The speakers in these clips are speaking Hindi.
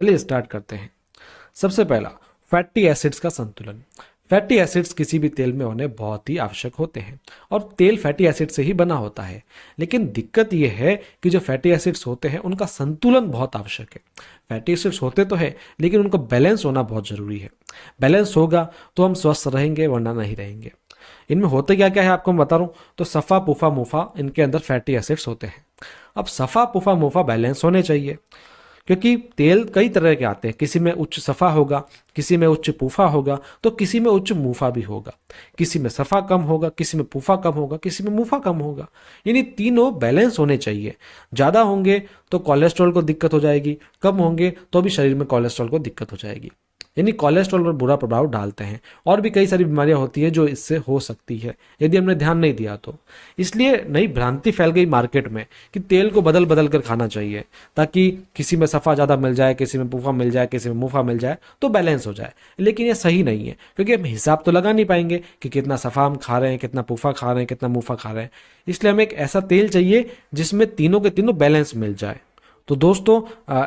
चलिए स्टार्ट करते हैं। सबसे पहला, फैटी एसिड्स का संतुलन। फैटी एसिड्स किसी भी तेल में होने बहुत ही आवश्यक होते हैं और तेल फैटी एसिड से ही बना होता है। लेकिन दिक्कत यह है कि जो फैटी एसिड्स होते हैं उनका संतुलन बहुत आवश्यक है। फैटी एसिड्स होते तो है लेकिन उनका बैलेंस होना बहुत ज़रूरी है। बैलेंस होगा तो हम स्वस्थ रहेंगे, वरना नहीं रहेंगे। इनमें होते क्या क्या है आपको मैं बता रहा हूँ। तो सफ़ा पुफ़ा मुफ़ा इनके अंदर फैटी एसिड्स होते हैं। अब सफ़ा पुफ़ा मुफ़ा बैलेंस होने चाहिए, क्योंकि तेल कई तरह के आते हैं। किसी में उच्च सफ़ा होगा, किसी में उच्च पूफा होगा, तो किसी में उच्च मूफा भी होगा। किसी में सफ़ा कम होगा, किसी में पूफा कम होगा, किसी में मूफा कम होगा। यानी तीनों बैलेंस होने चाहिए। ज़्यादा होंगे तो कोलेस्ट्रॉल को दिक्कत हो जाएगी, कम होंगे तो भी शरीर में कोलेस्ट्रॉल को दिक्कत हो जाएगी। यानी कोलेस्ट्रॉल पर बुरा प्रभाव डालते हैं और भी कई सारी बीमारियां होती है जो इससे हो सकती है यदि हमने ध्यान नहीं दिया तो। इसलिए नई भ्रांति फैल गई मार्केट में कि तेल को बदल बदल कर खाना चाहिए, ताकि किसी में सफ़ा ज़्यादा मिल जाए, किसी में पूफा मिल जाए, किसी में मुफा मिल जाए, तो बैलेंस हो जाए। लेकिन ये सही नहीं है, क्योंकि हम हिसाब तो लगा नहीं पाएंगे कि कितना सफ़ा हम खा रहे हैं, कितना पूफा खा रहे हैं, कितना मुफा खा रहे हैं। इसलिए हमें एक ऐसा तेल चाहिए जिसमें तीनों के तीनों बैलेंस मिल जाए। तो दोस्तों,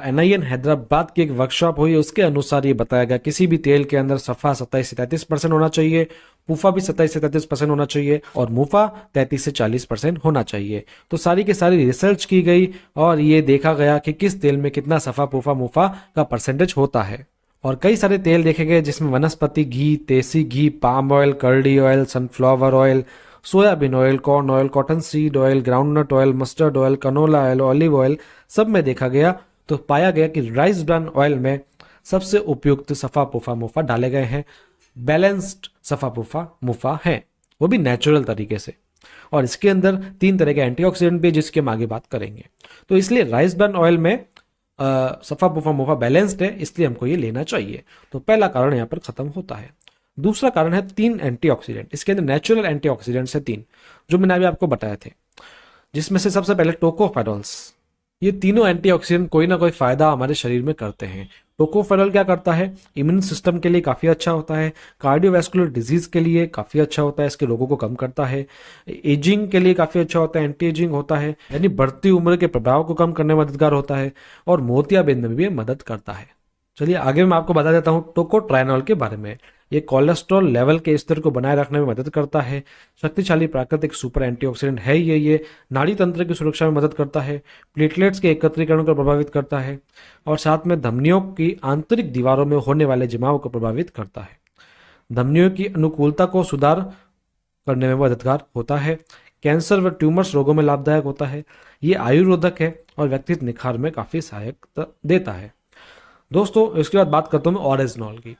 NIN हैदराबाद की एक वर्कशॉप हुई, उसके अनुसार ये बताया गया किसी भी तेल के अंदर सफ़ा 27 से 33% होना चाहिए, पूफा भी 27 से 33% होना चाहिए और मुफा 33 से 40% होना चाहिए। तो सारी की सारी रिसर्च की गई और ये देखा गया कि किस तेल में कितना सफ़ा पूफा मुफा का परसेंटेज होता है। और कई सारे तेल देखे गए जिसमें वनस्पति घी, देसी घी, पाम ऑयल, कर्डी oil, sunflower oil, soybean oil, corn oil, cotton seed oil, groundnut oil, mustard oil, canola oil, olive oil, सब में देखा गया तो पाया गया कि राइस ब्रान ऑयल में सबसे उपयुक्त सफ़ा पुफा मुफा डाले गए हैं। बैलेंस्ड सफ़ा पुफा मुफा है, वो भी नेचुरल तरीके से। और इसके अंदर 3 तरह के एंटीऑक्सीडेंट भी, जिसके हम आगे बात करेंगे। तो इसलिए राइस ब्रान ऑयल में सफ़ा पुफा मुफा बैलेंस्ड है, इसलिए हमको ये लेना चाहिए। तो पहला कारण यहाँ पर खत्म होता है। दूसरा कारण है 3 एंटीऑक्सीडेंट। इसके अंदर नेचुरल एंटीऑक्सीडेंट्स है 3, जो मैंने अभी आपको बताए थे, जिसमें से सबसे पहले टोकोफेरॉल्स। ये तीनों एंटीऑक्सीडेंट कोई ना कोई फायदा हमारे शरीर में करते हैं। टोकोफेरॉल क्या करता है? इम्यून सिस्टम के लिए काफ़ी अच्छा होता है, कार्डियोवैस्कुलर डिजीज के लिए काफ़ी अच्छा होता है, इसके रोगों को कम करता है, एजिंग के लिए काफ़ी अच्छा होता है, एंटी एजिंग होता है, यानी बढ़ती उम्र के प्रभाव को कम करने में मददगार होता है, और मोतियाबिंद में भी मदद करता है। चलिए आगे मैं आपको बता देता हूँ टोकोट्राइनॉल के बारे में। ये कोलेस्ट्रॉल लेवल के स्तर को बनाए रखने में मदद करता है। शक्तिशाली प्राकृतिक सुपर एंटीऑक्सीडेंट है ये नाड़ी तंत्र की सुरक्षा में मदद करता है, प्लेटलेट्स के एकत्रीकरण को प्रभावित करता है, और साथ में धमनियों की आंतरिक दीवारों में होने वाले जमाव को प्रभावित करता है। धमनियों की अनुकूलता को सुधार करने में मददगार होता है। कैंसर व ट्यूमर्स रोगों में लाभदायक होता है। ये आयुर्वेदक है और व्यक्तित्व निखार में काफ़ी सहायता देता है। दोस्तों, इसके बाद बात करता हूँ मैं ऑरिजिनॉल की।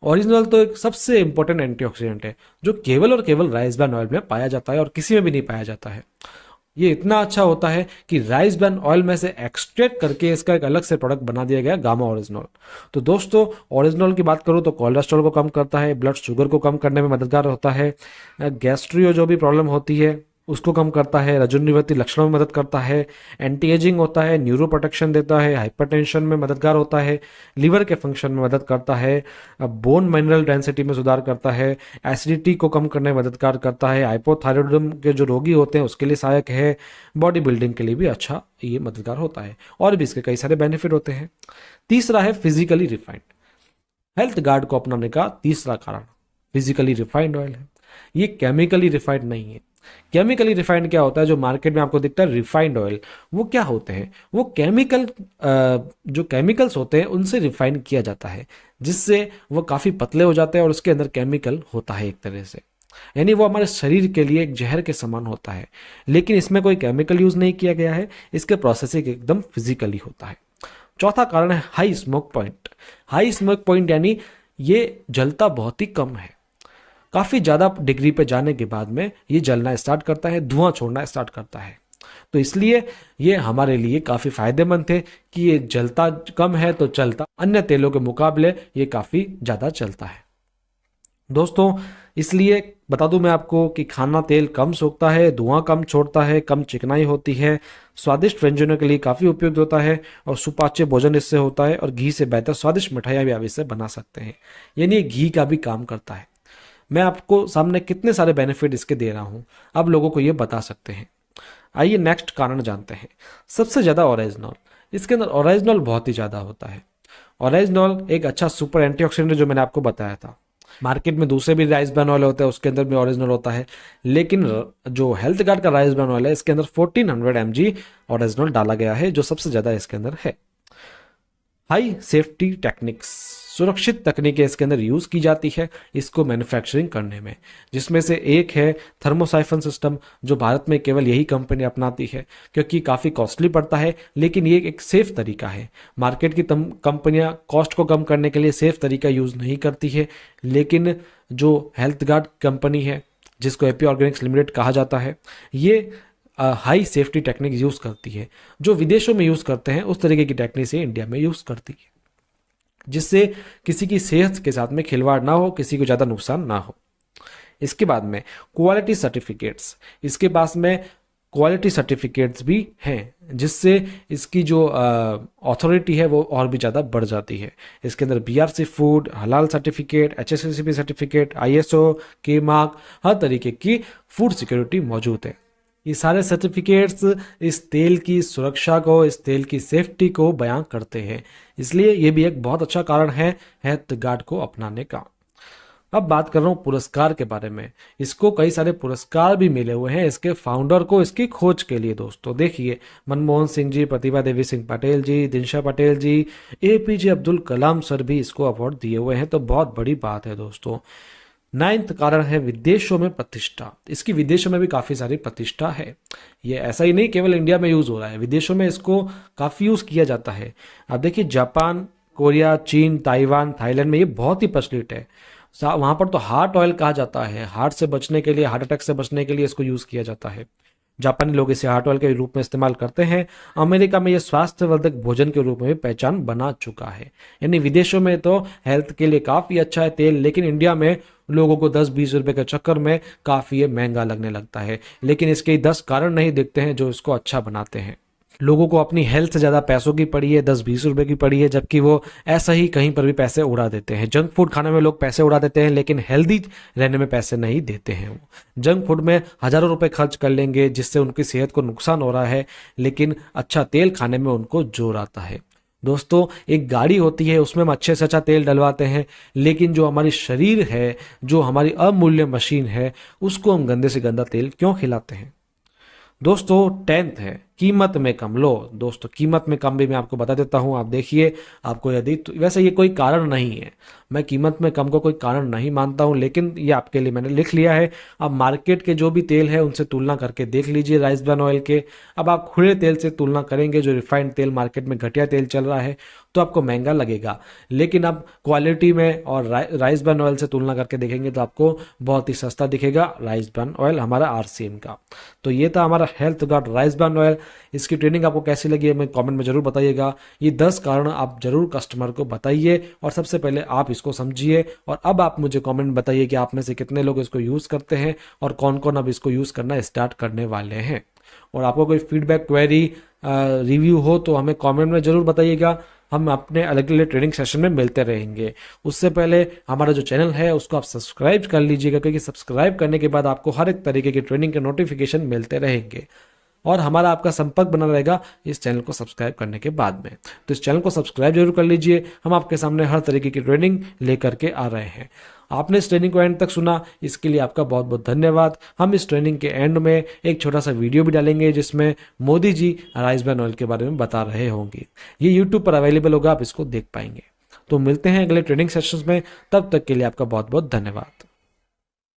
ओरिजिनल तो एक सबसे इंपॉर्टेंट एंटीऑक्सीडेंट है, जो केवल और केवल राइस ब्रान ऑयल में पाया जाता है और किसी में भी नहीं पाया जाता है। ये इतना अच्छा होता है कि राइस ब्रान ऑयल में से एक्सट्रैक्ट करके इसका एक अलग से प्रोडक्ट बना दिया गया, गामा ओरिजिनॉल। तो दोस्तों, ओरिजिनॉल की बात करूँ तो कोलेस्ट्रॉल को कम करता है, ब्लड शुगर को कम करने में मददगार होता है, गैस्ट्रियो जो भी प्रॉब्लम होती है उसको कम करता है, रजोनिवृत्ति लक्षणों में मदद करता है, एंटी एजिंग होता है, न्यूरो प्रोटेक्शन देता है, हाइपरटेंशन में मददगार होता है, लिवर के फंक्शन में मदद करता है, बोन मिनरल डेंसिटी में सुधार करता है, एसिडिटी को कम करने में मददगार करता है, हाइपोथायरॉयडिज्म के जो रोगी होते हैं उसके लिए सहायक है, बॉडी बिल्डिंग के लिए भी अच्छा ये मददगार होता है, और भी इसके कई सारे बेनिफिट होते हैं। तीसरा है फिजिकली रिफाइंड। हेल्थ गार्ड को अपनाने का तीसरा कारण फिजिकली रिफाइंड ऑयल है। ये केमिकली रिफाइंड नहीं है। केमिकली रिफाइंड क्या होता है? जो मार्केट में आपको दिखता है रिफाइंड ऑयल, वो क्या होते हैं? वो केमिकल, जो केमिकल्स होते हैं उनसे रिफाइन किया जाता है, जिससे वो काफ़ी पतले हो जाते हैं और उसके अंदर केमिकल होता है एक तरह से। यानी वो हमारे शरीर के लिए एक जहर के समान होता है, लेकिन इसमें कोई केमिकल यूज नहीं किया गया है, इसके प्रोसेसिंग एकदम फिजिकली होता है। चौथा कारण है high smoke point. High smoke point यानी ये जलता बहुत ही कम है। काफ़ी ज़्यादा डिग्री पे जाने के बाद में ये जलना स्टार्ट करता है, धुआं छोड़ना स्टार्ट करता है। तो इसलिए ये हमारे लिए काफ़ी फायदेमंद है कि ये जलता कम है तो चलता अन्य तेलों के मुकाबले ये काफ़ी ज़्यादा चलता है। दोस्तों, इसलिए बता दूं मैं आपको कि खाना तेल कम सोखता है, धुआं कम छोड़ता है, कम चिकनाई होती है, स्वादिष्ट व्यंजनों के लिए काफ़ी उपयुक्त होता है, और सुपाच्य भोजन इससे होता है, और घी से बेहतर स्वादिष्ट मिठाइयाँ भी आप इससे बना सकते हैं। यानी ये घी का भी काम करता है। मैं आपको सामने कितने सारे बेनिफिट इसके दे रहा हूँ, अब लोगों को ये बता सकते हैं। आइए नेक्स्ट कारण जानते हैं। सबसे ज़्यादा ओरिजिनॉल। इसके अंदर ओरिजिनॉल बहुत ही ज़्यादा होता है। ऑरिजिनॉल एक अच्छा सुपर एंटीऑक्सीडेंट जो मैंने आपको बताया था। मार्केट में दूसरे भी राइस ब्रान ऑयल होते हैं, उसके अंदर भी ओरिजिनल होता है, लेकिन जो हेल्थ गार्ड का राइस ब्रान ऑयल है इसके अंदर 1400 mg ओरिजिनल डाला गया है, जो सबसे ज्यादा इसके अंदर है। हाई सेफ्टी टेक्निक्स, सुरक्षित तकनीकें इसके अंदर यूज की जाती है इसको मैन्युफैक्चरिंग करने में, जिसमें से एक है थर्मोसाइफन सिस्टम, जो भारत में केवल यही कंपनी अपनाती है क्योंकि काफी कॉस्टली पड़ता है, लेकिन ये एक सेफ तरीका है। मार्केट की कंपनियां कॉस्ट को कम करने के लिए सेफ तरीका यूज नहीं करती है, लेकिन जो हेल्थ गार्ड कंपनी है जिसको एपी ऑर्गेनिक्स लिमिटेड कहा जाता है, ये हाई सेफ्टी टेक्निक यूज करती है। जो विदेशों में यूज करते हैं उस तरीके की टेक्निक से इंडिया में यूज करती है, जिससे किसी की सेहत के साथ में खिलवाड़ ना हो, किसी को ज़्यादा नुकसान ना हो। इसके बाद में क्वालिटी सर्टिफिकेट्स, इसके पास में क्वालिटी सर्टिफिकेट्स भी हैं, जिससे इसकी जो अथॉरिटी है वो और भी ज़्यादा बढ़ जाती है। इसके अंदर बीआरसी फूड, हलाल सर्टिफिकेट, एचएसएससीपी सर्टिफिकेट, आईएसओ, के मार्क, हर तरीके की फूड सिक्योरिटी मौजूद है। ये सारे सर्टिफिकेट्स इस तेल की सुरक्षा को, इस तेल की सेफ्टी को बयां करते हैं, इसलिए ये भी एक बहुत अच्छा कारण है हेल्थ गार्ड को अपनाने का। अब बात कर रहा हूँ पुरस्कार के बारे में। इसको कई सारे पुरस्कार भी मिले हुए हैं इसके फाउंडर को, इसकी खोज के लिए। दोस्तों देखिए, मनमोहन सिंह जी, प्रतिभा देवी सिंह पटेल जी, दिनशा पटेल जी, एपीजे अब्दुल कलाम सर भी इसको अवार्ड दिए हुए हैं, तो बहुत बड़ी बात है दोस्तों। 9th कारण है विदेशों में प्रतिष्ठा। इसकी विदेशों में भी काफी सारी प्रतिष्ठा है। ये ऐसा ही नहीं केवल इंडिया में यूज हो रहा है, विदेशों में इसको काफी यूज किया जाता है। अब देखिए, जापान, कोरिया, चीन, ताइवान, थाईलैंड में ये बहुत ही प्रचलित है। वहां पर तो हार्ट ऑयल कहा जाता है, हार्ट से बचने के लिए, हार्ट अटैक से बचने के लिए इसको यूज किया जाता है। जापानी लोग इसे हार्ट ऑयल के रूप में इस्तेमाल करते हैं। अमेरिका में यह स्वास्थ्यवर्धक भोजन के रूप में भी पहचान बना चुका है। यानी विदेशों में तो हेल्थ के लिए काफी अच्छा है तेल, लेकिन इंडिया में लोगों को 10-20 रुपए के चक्कर में काफी ये महंगा लगने लगता है। लेकिन इसके 10 कारण नहीं दिखते हैं जो इसको अच्छा बनाते हैं। लोगों को अपनी हेल्थ से ज्यादा पैसों की पड़ी है, 10-20 रुपए की पड़ी है, जबकि वो ऐसा ही कहीं पर भी पैसे उड़ा देते हैं। जंक फूड खाने में लोग पैसे उड़ा देते हैं, लेकिन हेल्दी रहने में पैसे नहीं देते हैं। वो जंक फूड में हजारों रुपए खर्च कर लेंगे, जिससे उनकी सेहत को नुकसान हो रहा है, लेकिन अच्छा तेल खाने में उनको जोर आता है। दोस्तों, एक गाड़ी होती है, उसमें हम अच्छे से अच्छा तेल डलवाते हैं, लेकिन जो हमारी शरीर है, जो हमारी अमूल्य मशीन है, उसको हम गंदे से गंदा तेल क्यों खिलाते हैं। दोस्तों 10th है कीमत में कम। लो दोस्तों, कीमत में कम भी मैं आपको बता देता हूं। आप देखिए, आपको यदि वैसे ये कोई कारण नहीं है, मैं कीमत में कम को कोई कारण नहीं मानता हूं, लेकिन ये आपके लिए मैंने लिख लिया है। अब मार्केट के जो भी तेल है उनसे तुलना करके देख लीजिए राइस ब्रान ऑयल के। अब आप खुले तेल से तुलना करेंगे, जो रिफाइंड तेल मार्केट में घटिया तेल चल रहा है, तो आपको महंगा लगेगा, लेकिन आप क्वालिटी में और राइस ब्रान ऑयल से तुलना करके देखेंगे तो आपको बहुत ही सस्ता दिखेगा राइस ब्रान ऑयल हमारा आरसीएम का। तो ये था हमारा health guard rice bran oil. इसकी ट्रेनिंग आपको कैसी लगी है, मैं कमेंट में जरूर बताइएगा। ये 10 कारण आप जरूर कस्टमर को बताइए, और सबसे पहले आप इसको समझिए, और अब आप मुझे कमेंट में बताइए कि आप में से कितने लोग इसको यूज करते हैं और कौन कौन अब इसको यूज करना स्टार्ट करने वाले हैं। और आपको कोई फीडबैक, क्वेरी, रिव्यू हो तो हमें कमेंट में जरूर बताइएगा। हम अपने अलग अलग ट्रेनिंग सेशन में मिलते रहेंगे। उससे पहले हमारा जो चैनल है उसको आप सब्सक्राइब कर लीजिएगा, क्योंकि सब्सक्राइब करने के बाद आपको हर एक तरीके की ट्रेनिंग के नोटिफिकेशन मिलते रहेंगे, और हमारा आपका संपर्क बना रहेगा इस चैनल को सब्सक्राइब करने के बाद में। तो इस चैनल को सब्सक्राइब जरूर कर लीजिए। हम आपके सामने हर तरीके की ट्रेनिंग लेकर के आ रहे हैं। आपने इस ट्रेनिंग को एंड तक सुना, इसके लिए आपका बहुत बहुत धन्यवाद। हम इस ट्रेनिंग के एंड में एक छोटा सा वीडियो भी डालेंगे, जिसमें Modi G rice bran oil के बारे में बता रहे होंगे। ये यूट्यूब पर अवेलेबल होगा, आप इसको देख पाएंगे। तो मिलते हैं अगले ट्रेनिंग सेशंस में, तब तक के लिए आपका बहुत बहुत धन्यवाद।